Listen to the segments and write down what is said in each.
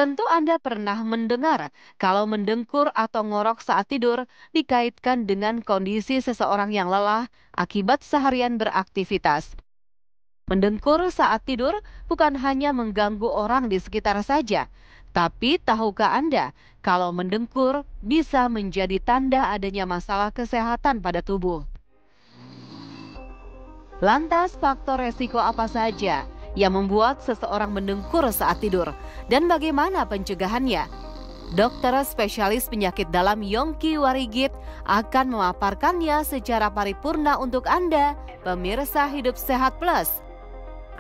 Tentu Anda pernah mendengar kalau mendengkur atau ngorok saat tidur dikaitkan dengan kondisi seseorang yang lelah akibat seharian beraktivitas. Mendengkur saat tidur bukan hanya mengganggu orang di sekitar saja, tapi tahukah Anda kalau mendengkur bisa menjadi tanda adanya masalah kesehatan pada tubuh? Lantas faktor resiko apa saja yang membuat seseorang mendengkur saat tidur dan bagaimana pencegahannya? Dokter spesialis penyakit dalam Yongki Warigit akan memaparkannya secara paripurna untuk Anda, pemirsa Hidup Sehat Plus.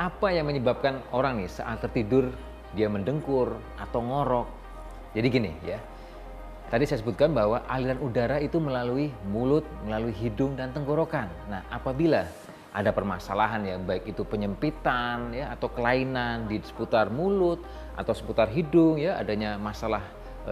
Apa yang menyebabkan orang nih saat tertidur dia mendengkur atau ngorok? Jadi gini ya, tadi saya sebutkan bahwa aliran udara itu melalui mulut, melalui hidung dan tenggorokan. Nah, apabila ada permasalahan ya, baik itu penyempitan ya atau kelainan di seputar mulut atau seputar hidung ya, adanya masalah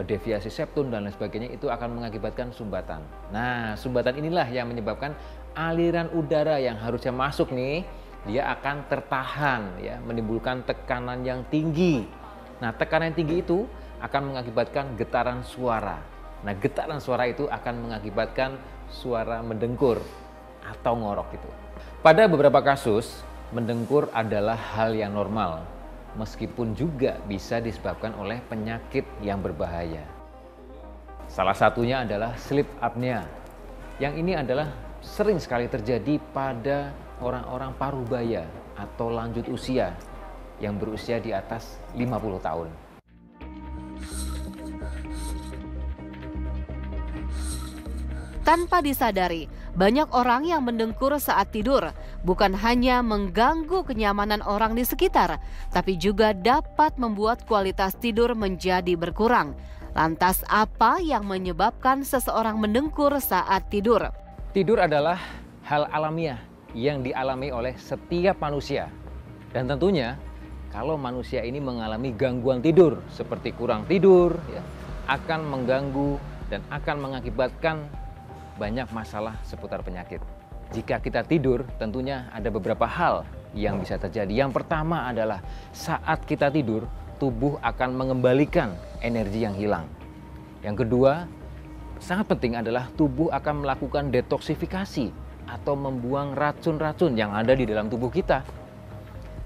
deviasi septum dan lain sebagainya, itu akan mengakibatkan sumbatan. Nah, sumbatan inilah yang menyebabkan aliran udara yang harusnya masuk nih, dia akan tertahan ya, menimbulkan tekanan yang tinggi. Nah, tekanan yang tinggi itu akan mengakibatkan getaran suara. Nah, getaran suara itu akan mengakibatkan suara mendengkur atau ngorok itu. Pada beberapa kasus, mendengkur adalah hal yang normal, meskipun juga bisa disebabkan oleh penyakit yang berbahaya. Salah satunya adalah sleep apnea. Yang ini adalah sering sekali terjadi pada orang-orang parubaya atau lanjut usia yang berusia di atas 50 tahun. Tanpa disadari, banyak orang yang mendengkur saat tidur bukan hanya mengganggu kenyamanan orang di sekitar, tapi juga dapat membuat kualitas tidur menjadi berkurang. Lantas apa yang menyebabkan seseorang mendengkur saat tidur? Tidur adalah hal alamiah yang dialami oleh setiap manusia. Dan tentunya kalau manusia ini mengalami gangguan tidur seperti kurang tidur ya, akan mengganggu dan akan mengakibatkan banyak masalah seputar penyakit. Jika kita tidur, tentunya ada beberapa hal yang bisa terjadi. Yang pertama adalah saat kita tidur, tubuh akan mengembalikan energi yang hilang. Yang kedua, sangat penting adalah tubuh akan melakukan detoksifikasi atau membuang racun-racun yang ada di dalam tubuh kita.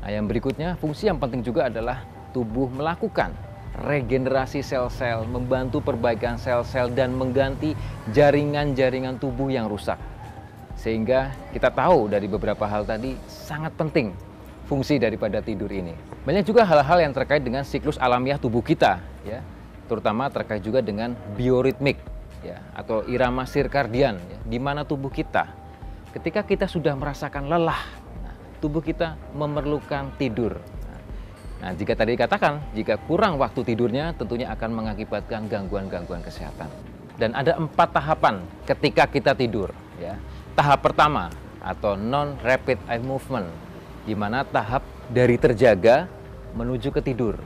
Nah, yang berikutnya, fungsi yang penting juga adalah tubuh melakukan regenerasi sel-sel, membantu perbaikan sel-sel dan mengganti jaringan-jaringan tubuh yang rusak. Sehingga kita tahu dari beberapa hal tadi sangat penting fungsi daripada tidur ini. Banyak juga hal-hal yang terkait dengan siklus alamiah tubuh kita ya, terutama terkait juga dengan bioritmik ya atau irama sirkadian ya, di mana tubuh kita ketika kita sudah merasakan lelah, tubuh kita memerlukan tidur. Nah, jika tadi dikatakan, jika kurang waktu tidurnya tentunya akan mengakibatkan gangguan-gangguan kesehatan. Dan ada 4 tahapan ketika kita tidur. Ya. Tahap pertama atau non-rapid eye movement, di mana tahap dari terjaga menuju ke tidur.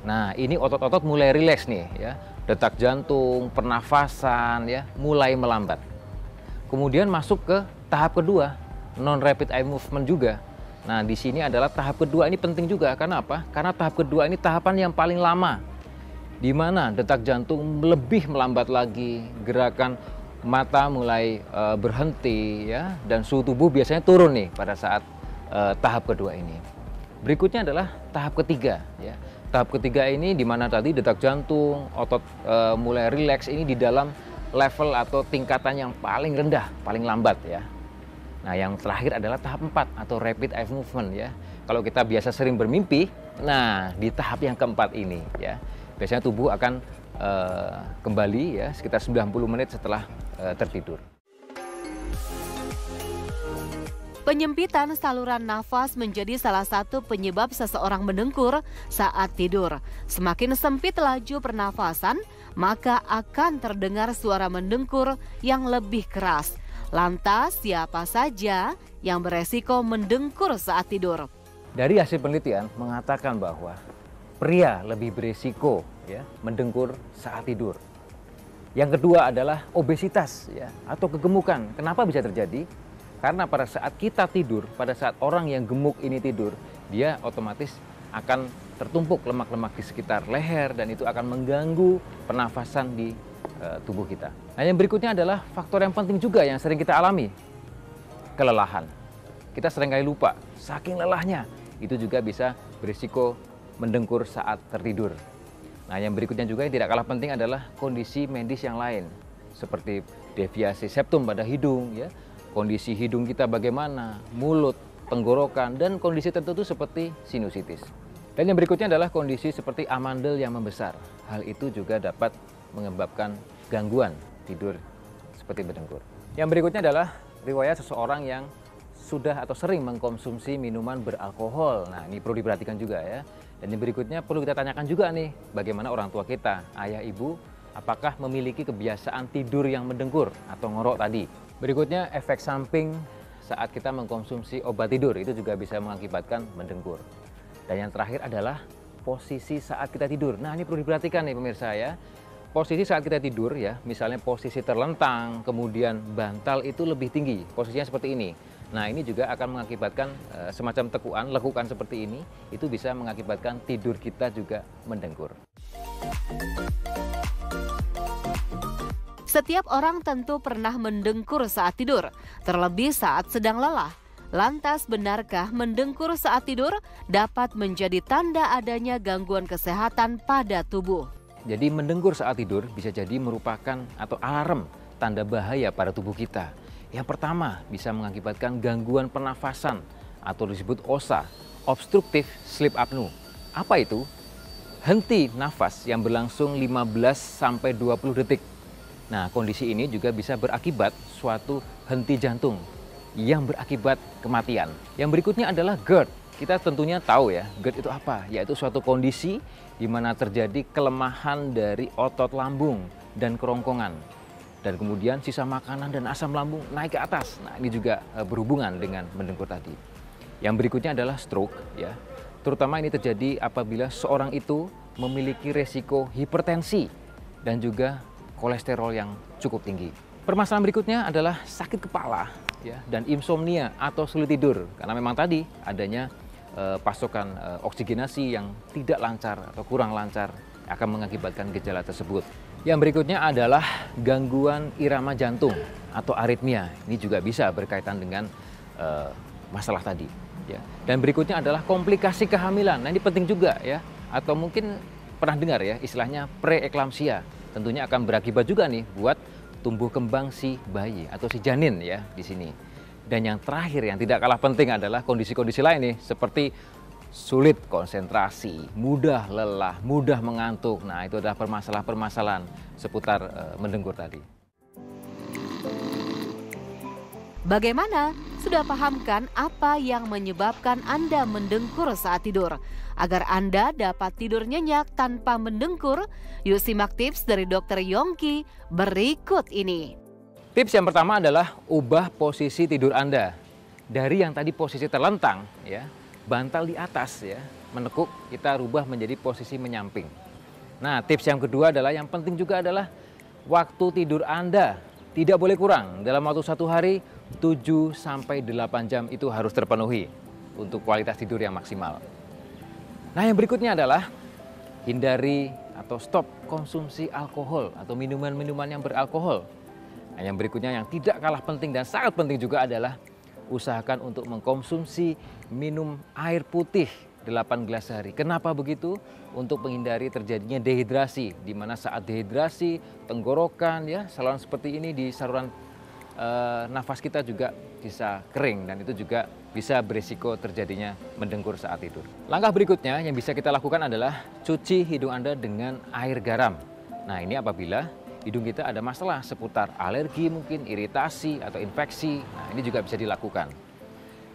Nah, ini otot-otot mulai rileks nih, ya. Detak jantung, pernafasan, ya, mulai melambat. Kemudian masuk ke tahap kedua, non-rapid eye movement juga. Nah, di sini adalah tahap kedua, ini penting juga. Karena apa? Karena tahap kedua ini tahapan yang paling lama, di mana detak jantung lebih melambat lagi, gerakan mata mulai berhenti, ya, dan suhu tubuh biasanya turun nih pada saat tahap kedua ini. Berikutnya adalah tahap ketiga, ya. Tahap ketiga ini di mana tadi detak jantung, otot mulai rileks, ini di dalam level atau tingkatan yang paling rendah, paling lambat, ya. Nah, yang terakhir adalah tahap 4 atau rapid eye movement, ya. Kalau kita biasa sering bermimpi, nah di tahap yang keempat ini, ya, biasanya tubuh akan kembali, ya, sekitar 90 menit setelah tertidur. Penyempitan saluran nafas menjadi salah satu penyebab seseorang mendengkur saat tidur. Semakin sempit laju pernafasan, maka akan terdengar suara mendengkur yang lebih keras. Lantas, siapa saja yang beresiko mendengkur saat tidur? Dari hasil penelitian mengatakan bahwa pria lebih beresiko, ya, mendengkur saat tidur. Yang kedua adalah obesitas, ya, atau kegemukan. Kenapa bisa terjadi? Karena pada saat kita tidur, pada saat orang yang gemuk ini tidur, dia otomatis akan tertumpuk lemak-lemak di sekitar leher dan itu akan mengganggu pernafasan di tubuh kita. Nah, yang berikutnya adalah faktor yang penting juga yang sering kita alami, kelelahan. Kita seringkali lupa, saking lelahnya, itu juga bisa berisiko mendengkur saat tertidur. Nah, yang berikutnya juga yang tidak kalah penting adalah kondisi medis yang lain, seperti deviasi septum pada hidung, ya, kondisi hidung kita bagaimana, mulut, tenggorokan, dan kondisi tertentu seperti sinusitis. Dan yang berikutnya adalah kondisi seperti amandel yang membesar. Hal itu juga dapat menyebabkan gangguan tidur seperti mendengkur. Yang berikutnya adalah riwayat seseorang yang sudah atau sering mengkonsumsi minuman beralkohol. Nah, ini perlu diperhatikan juga ya. Dan yang berikutnya perlu kita tanyakan juga nih, bagaimana orang tua kita, ayah, ibu, apakah memiliki kebiasaan tidur yang mendengkur atau ngorok tadi. Berikutnya efek samping saat kita mengkonsumsi obat tidur, itu juga bisa mengakibatkan mendengkur. Dan yang terakhir adalah posisi saat kita tidur. Nah, ini perlu diperhatikan nih pemirsa ya. Posisi saat kita tidur ya, misalnya posisi terlentang, kemudian bantal itu lebih tinggi, posisinya seperti ini. Nah, ini juga akan mengakibatkan semacam lekukan seperti ini, itu bisa mengakibatkan tidur kita juga mendengkur. Setiap orang tentu pernah mendengkur saat tidur, terlebih saat sedang lelah. Lantas, benarkah mendengkur saat tidur dapat menjadi tanda adanya gangguan kesehatan pada tubuh? Jadi mendengkur saat tidur bisa jadi merupakan atau alarm tanda bahaya pada tubuh kita. Yang pertama bisa mengakibatkan gangguan pernafasan atau disebut OSA, obstructive sleep apnea. Apa itu? Henti nafas yang berlangsung 15-20 detik. Nah, kondisi ini juga bisa berakibat suatu henti jantung yang berakibat kematian. Yang berikutnya adalah GERD. Kita tentunya tahu ya, GERD itu apa? Yaitu suatu kondisi di mana terjadi kelemahan dari otot lambung dan kerongkongan. Dan kemudian sisa makanan dan asam lambung naik ke atas. Nah, ini juga berhubungan dengan mendengkur tadi. Yang berikutnya adalah stroke ya. Terutama ini terjadi apabila seorang itu memiliki resiko hipertensi dan juga kolesterol yang cukup tinggi. Permasalahan berikutnya adalah sakit kepala ya, dan insomnia atau sulit tidur. Karena memang tadi adanya pasokan oksigenasi yang tidak lancar atau kurang lancar akan mengakibatkan gejala tersebut. Yang berikutnya adalah gangguan irama jantung atau aritmia. Ini juga bisa berkaitan dengan masalah tadi. Ya. Dan berikutnya adalah komplikasi kehamilan. Nah, ini penting juga ya. Atau mungkin pernah dengar ya istilahnya preeklamsia. Tentunya akan berakibat juga nih buat tumbuh kembang si bayi atau si janin ya di sini. Dan yang terakhir yang tidak kalah penting adalah kondisi-kondisi lain nih seperti sulit konsentrasi, mudah lelah, mudah mengantuk. Nah, itu adalah permasalahan-permasalahan seputar mendengkur tadi. Bagaimana? Sudah pahamkan apa yang menyebabkan Anda mendengkur saat tidur? Agar Anda dapat tidur nyenyak tanpa mendengkur, yuk simak tips dari Dr. Yongki berikut ini. Tips yang pertama adalah ubah posisi tidur Anda. Dari yang tadi posisi terlentang, ya, bantal di atas, ya, menekuk, kita rubah menjadi posisi menyamping. Nah, tips yang kedua adalah yang penting juga adalah waktu tidur Anda tidak boleh kurang. Dalam waktu satu hari, 7-8 jam itu harus terpenuhi untuk kualitas tidur yang maksimal. Nah, yang berikutnya adalah hindari atau stop konsumsi alkohol atau minuman-minuman yang beralkohol. Nah, yang berikutnya yang tidak kalah penting dan sangat penting juga adalah usahakan untuk mengkonsumsi minum air putih 8 gelas sehari. Kenapa begitu? Untuk menghindari terjadinya dehidrasi, di mana saat dehidrasi, tenggorokan, ya, saluran seperti ini di saluran nafas kita juga bisa kering dan itu juga bisa berisiko terjadinya mendengkur saat tidur. Langkah berikutnya yang bisa kita lakukan adalah cuci hidung Anda dengan air garam. Nah, ini apabila hidung kita ada masalah seputar alergi mungkin, iritasi atau infeksi. Nah, ini juga bisa dilakukan.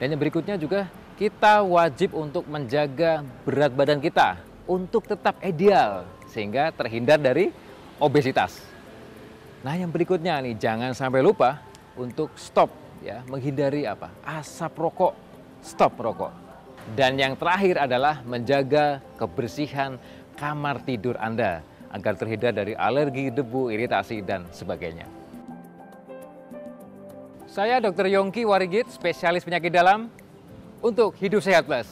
Dan yang berikutnya juga kita wajib untuk menjaga berat badan kita untuk tetap ideal sehingga terhindar dari obesitas. Nah, yang berikutnya nih, jangan sampai lupa untuk stop ya, menghindari apa? Asap rokok. Stop rokok. Dan yang terakhir adalah menjaga kebersihan kamar tidur Anda agar terhindar dari alergi, debu, iritasi dan sebagainya. Saya Dr. Yongki Warigit, spesialis penyakit dalam untuk Hidup Sehat Plus.